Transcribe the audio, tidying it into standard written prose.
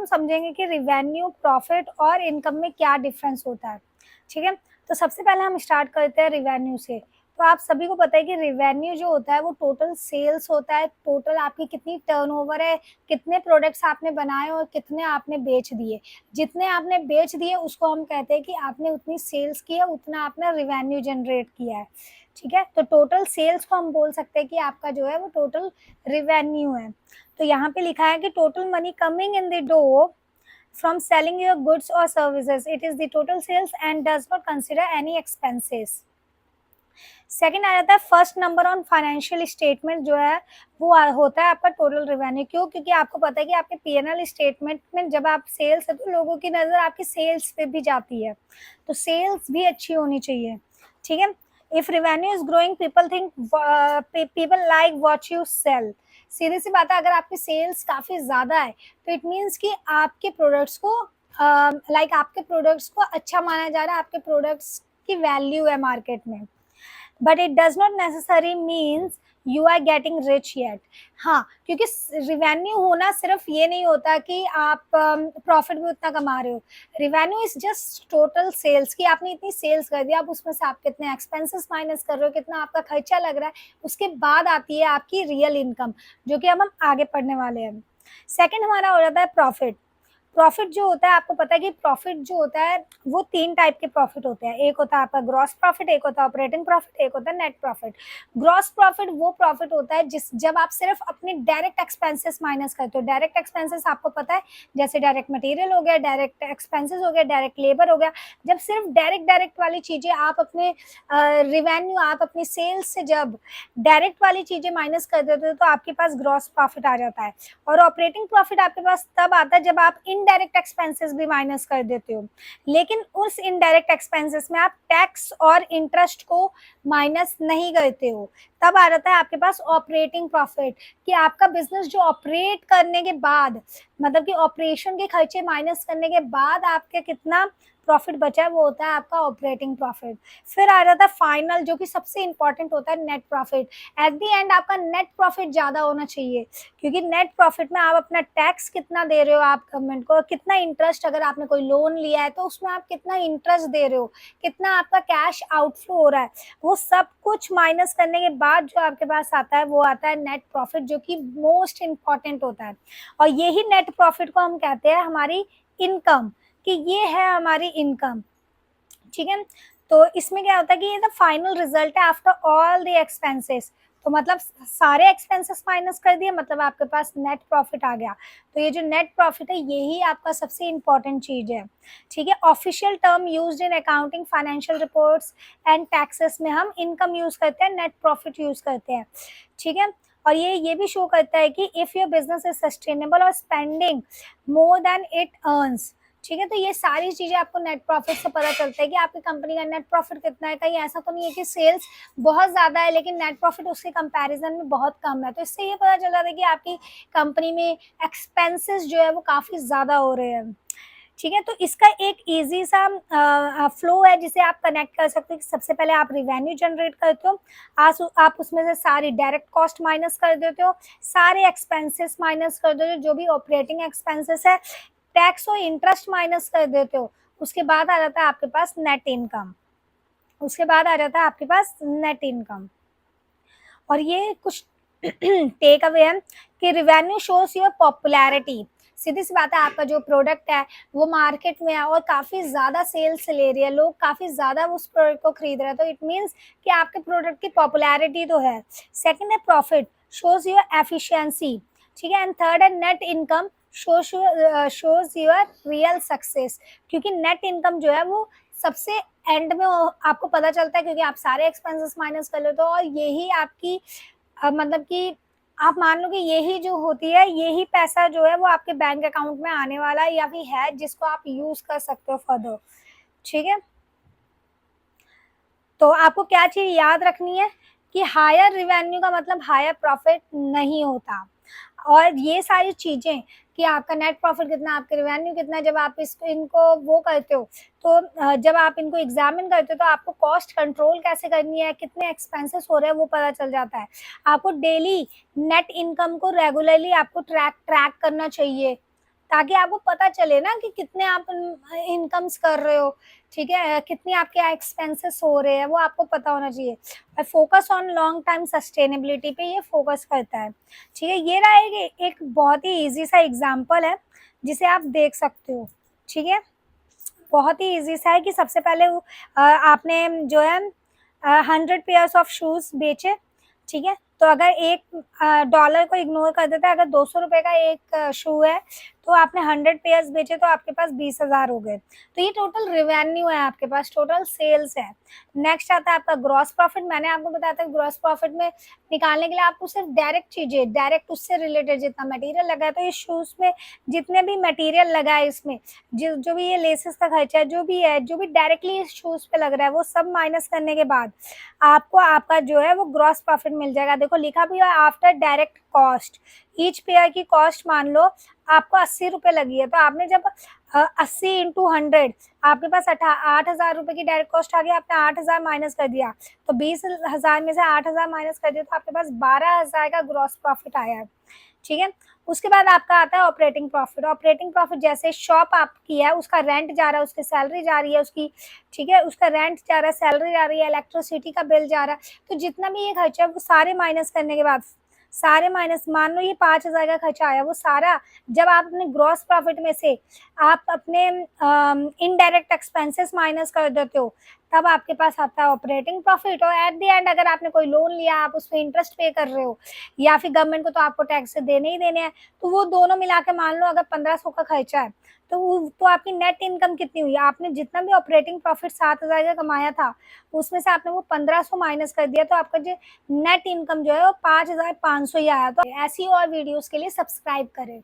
हम समझेंगे कि रिवेन्यू, प्रॉफिट और इनकम में क्या डिफरेंस होता है। ठीक है, तो सबसे पहले हम स्टार्ट करते हैं रिवेन्यू से। तो आप सभी को पता है कि रिवेन्यू जो होता है वो टोटल सेल्स होता है, टोटल आपकी कितनी टर्नओवर है, कितने प्रोडक्ट्स आपने बनाए और कितने आपने बेच दिए। जितने आपने बेच दिए उसको हम कहते हैं कि आपने उतनी सेल्स की है, उतना आपने रिवेन्यू जनरेट किया है। ठीक है, तो टोटल सेल्स को हम बोल सकते हैं कि आपका जो है वो टोटल रिवेन्यू है। तो यहाँ पे लिखा है कि total money coming in the door from selling your goods or services, it is the total sales and does not consider any expenses. Second आ जाता है first number on financial statement, जो है वो होता है आपका टोटल रिवेन्यू। क्यों? क्योंकि आपको पता है कि आपके पीएनएल स्टेटमेंट में जब आप सेल्स है तो लोगों की नज़र आपकी सेल्स पे भी जाती है, तो सेल्स भी अच्छी होनी चाहिए। ठीक है, if revenue is growing people think, people like what you sell. सीधी सी बात है, अगर आपकी सेल्स काफ़ी ज़्यादा है तो इट मीन्स कि आपके प्रोडक्ट्स को आपके प्रोडक्ट्स को अच्छा माना जा रहा है, आपके प्रोडक्ट्स की वैल्यू है मार्केट में। But it does not necessary means you are getting rich yet. हाँ, क्योंकि रिवेन्यू होना सिर्फ ये नहीं होता कि आप प्रॉफिट भी उतना कमा रहे हो। Revenue is just total sales, कि आपने इतनी सेल्स कर दी, आप उसमें से आप कितने एक्सपेंसेस माइनस कर रहे हो, कितना आपका खर्चा लग रहा है, उसके बाद आती है आपकी रियल इनकम, जो कि अब हम आगे पढ़ने वाले हैं। सेकेंड हमारा हो जाता है प्रॉफिट। प्रॉफिट जो होता है, आपको पता है कि प्रॉफिट जो होता है वो तीन टाइप के प्रॉफिट होते हैं। एक होता है आपका ग्रॉस प्रॉफिट, एक होता है ऑपरेटिंग प्रॉफिट, एक होता है नेट प्रॉफिट। ग्रॉस प्रॉफिट वो प्रॉफिट होता है जब आप सिर्फ अपने डायरेक्ट एक्सपेंसेस माइनस करते हो। डायरेक्ट एक्सपेंसेस आपको पता है, जैसे डायरेक्ट मटेरियल हो गया, डायरेक्ट एक्सपेंसेस हो गया, डायरेक्ट लेबर हो गया। जब सिर्फ डायरेक्ट वाली चीजें आप अपने रिवेन्यू, आप अपनी सेल्स से जब डायरेक्ट वाली चीजें माइनस कर देते हो तो आपके पास ग्रॉस प्रॉफिट आ जाता है। और ऑपरेटिंग प्रॉफिट आपके पास तब आता है जब आप इनडायरेक्ट एक्सपेंसेस भी माइनस कर देते हो, लेकिन उस इनडायरेक्ट एक्सपेंसेस में आप टैक्स और इंटरेस्ट को माइनस नहीं करते हो। तब आ जाता है आपके पास ऑपरेटिंग प्रॉफिट, कि आपका बिजनेस जो ऑपरेट करने के बाद, मतलब कि ऑपरेशन के खर्चे माइनस करने के बाद आपके कितना प्रॉफिट बचा है, वो होता है आपका ऑपरेटिंग प्रॉफिट। फिर आ जाता है फाइनल, जो कि सबसे इंपॉर्टेंट होता है, net profit. At the end आपका नेट प्रॉफिट ज्यादा होना चाहिए, क्योंकि नेट प्रॉफिट में आप अपना टैक्स कितना दे रहे हो आप गवर्नमेंट को, कितना इंटरेस्ट, अगर आपने कोई लोन लिया है तो उसमें आप कितना इंटरेस्ट दे रहे हो, कितना आपका कैश आउटफ्लो हो रहा है, वो सब कुछ माइनस करने के बाद जो आपके पास आता है वो आता है नेट प्रॉफिट, जो कि मोस्ट इंपॉर्टेंट होता है। और यही नेट प्रॉफिट को हम कहते हैं हमारी इनकम, कि ये है हमारी इनकम। ठीक है, तो इसमें क्या होता है कि ये द फाइनल रिजल्ट है आफ्टर ऑल द एक्सपेंसेस। तो मतलब सारे एक्सपेंसेस माइनस कर दिए, मतलब आपके पास नेट प्रॉफिट आ गया। तो ये जो नेट प्रॉफिट है यही आपका सबसे इंपॉर्टेंट चीज है। ठीक है, official term used in accounting, financial reports and taxes में हम इनकम यूज करते हैं, नेट प्रॉफिट यूज करते हैं। ठीक है, और ये भी शो करता है कि if your business is sustainable और spending more than it earns. ठीक है, तो ये सारी चीजें आपको नेट प्रॉफिट से पता चलता है कि आपकी कंपनी का नेट प्रॉफिट कितना है। कहीं ऐसा तो नहीं है कि सेल्स बहुत ज्यादा है लेकिन नेट प्रॉफिट उसके कंपैरिजन में बहुत कम है, तो इससे ये पता चल जाता है कि आपकी कंपनी में एक्सपेंसेस जो है वो काफी ज्यादा हो रहे हैं। ठीक है, तो इसका एक इजी सा फ्लो है जिसे आप कनेक्ट कर सकते हो कि सबसे पहले आप रिवेन्यू जनरेट करते हो, आप उसमें से सारी डायरेक्ट कॉस्ट माइनस कर देते हो, सारे एक्सपेंसेस माइनस कर देते हो, जो भी ऑपरेटिंग एक्सपेंसेस है, टैक्स और इंटरेस्ट माइनस कर देते हो। उसके बाद आ जाता है आपके पास नेट इनकम, उसके बाद आ जाता है आपके पास नेट इनकम। और ये कुछ टेक अवे है कि रिवेन्यू शोज योर पॉपुलैरिटी। सीधी सी बात है, आपका जो प्रोडक्ट है वो मार्केट में है और काफी ज्यादा सेल्स ले रही है, लोग काफी ज्यादा उस प्रोडक्ट को खरीद रहे हैं, तो इट मीन्स कि आपके प्रोडक्ट की पॉपुलैरिटी तो है। सेकंड है प्रॉफिट, शोज योर एफिशिएंसी। ठीक है, एंड थर्ड है net income, shows your real success. क्योंकि नेट इनकम जो है वो सबसे एंड में आपको पता चलता है, क्योंकि आप सारे एक्सपेंसेस माइनस कर लेते हो और यही आपकी मतलब कि आप मान लो कि यही जो होती है, यही पैसा जो है वो आपके बैंक अकाउंट में आने वाला है या फिर है, जिसको आप यूज कर सकते हो फर्दर। ठीक है, तो आपको क्या चीज याद रखनी है कि हायर रिवेन्यू का मतलब हायर प्रॉफिट नहीं होता। और ये सारी चीजें कि आपका नेट प्रॉफिट कितना, आपका रिवेन्यू कितना, जब आप इसको इनको वो करते हो, तो जब आप इनको एग्जामिन करते हो तो आपको कॉस्ट कंट्रोल कैसे करनी है, कितने एक्सपेंसेस हो रहे हैं वो पता चल जाता है। आपको डेली नेट इनकम को रेगुलरली आपको ट्रैक करना चाहिए। ताकि आपको पता चले ना कि कितने आप इनकम्स कर रहे हो, ठीक है, कितनी आपके एक्सपेंसेस हो रहे हैं, वो आपको पता होना चाहिए। Focus on long time sustainability पे ये फोकस करता है, ठीक है। ये रहा एक बहुत ही इजी सा एग्जांपल है जिसे आप देख सकते हो, ठीक है। बहुत ही इजी सा है कि सबसे पहले आपने जो है 100 पेयर्स ऑफ शूज बेचे, ठीक है। तो अगर एक डॉलर को इग्नोर कर देता है, अगर 200 रुपए का एक शू है तो आपने 100 पेयर्स बेचे तो आपके पास 20,000 हो गए। तो ये टोटल रिवेन्यू है, आपके पास टोटल सेल्स है। नेक्स्ट आता है आपका ग्रॉस प्रॉफिट। मैंने आपको बताया था ग्रॉस प्रॉफिट में निकालने के लिए आपको सिर्फ डायरेक्ट चीजें, डायरेक्ट उससे रिलेटेड जितना मटेरियल लगा है, तो इस शूज में जितने भी मटेरियल लगा है, इसमें जो भी ये लेसेस का खर्चा है, जो भी है, जो भी डायरेक्टली इस शूज पे लग रहा है, वो सब माइनस करने के बाद आपको आपका जो है वो ग्रॉस प्रॉफिट मिल जाएगा। देखो लिखा भी है after direct cost. Each pair की कॉस्ट मान लो आपको 80 रुपए लगी है, तो आपने जब 80 × 100 आपके पास 8,000 रुपए की डायरेक्ट कॉस्ट आ गई, आपने 8,000 माइनस कर दिया, तो 20,000 में से 8,000 माइनस कर दिया, तो आपके पास 12,000 का ग्रॉस प्रॉफिट आया है, ठीक है। उसके बाद आपका आता है ऑपरेटिंग प्रॉफिट। ऑपरेटिंग प्रॉफिट जैसे शॉप आपकी है, उसका रेंट जा रहा है, उसकी सैलरी जा रही है उसकी, ठीक है, उसका रेंट जा रहा है, सैलरी जा रही है, इलेक्ट्रिसिटी का बिल जा रहा है, तो जितना भी ये खर्चा है वो सारे माइनस करने के बाद, सारे माइनस, मान लो ये 5,000 का खर्चा आया, वो सारा जब आप अपने ग्रॉस प्रॉफिट में से आप अपने इनडायरेक्ट एक्सपेंसेस माइनस कर देते हो, तब आपके पास आता है ऑपरेटिंग प्रॉफिट। और एट द एंड अगर आपने कोई लोन लिया, आप उस पर इंटरेस्ट पे कर रहे हो, या फिर गवर्नमेंट को तो आपको टैक्स देने ही देने हैं, तो वो दोनों मिला के मान लो अगर 1,500 का खर्चा है, तो आपकी नेट इनकम कितनी हुई, आपने जितना भी ऑपरेटिंग प्रॉफिट 7,000 का कमाया था, उसमें से आपने वो 1,500 माइनस कर दिया, तो आपका जो नेट इनकम जो है वो 5,500 ही आया। तो ऐसी और वीडियोस के लिए सब्सक्राइब करें।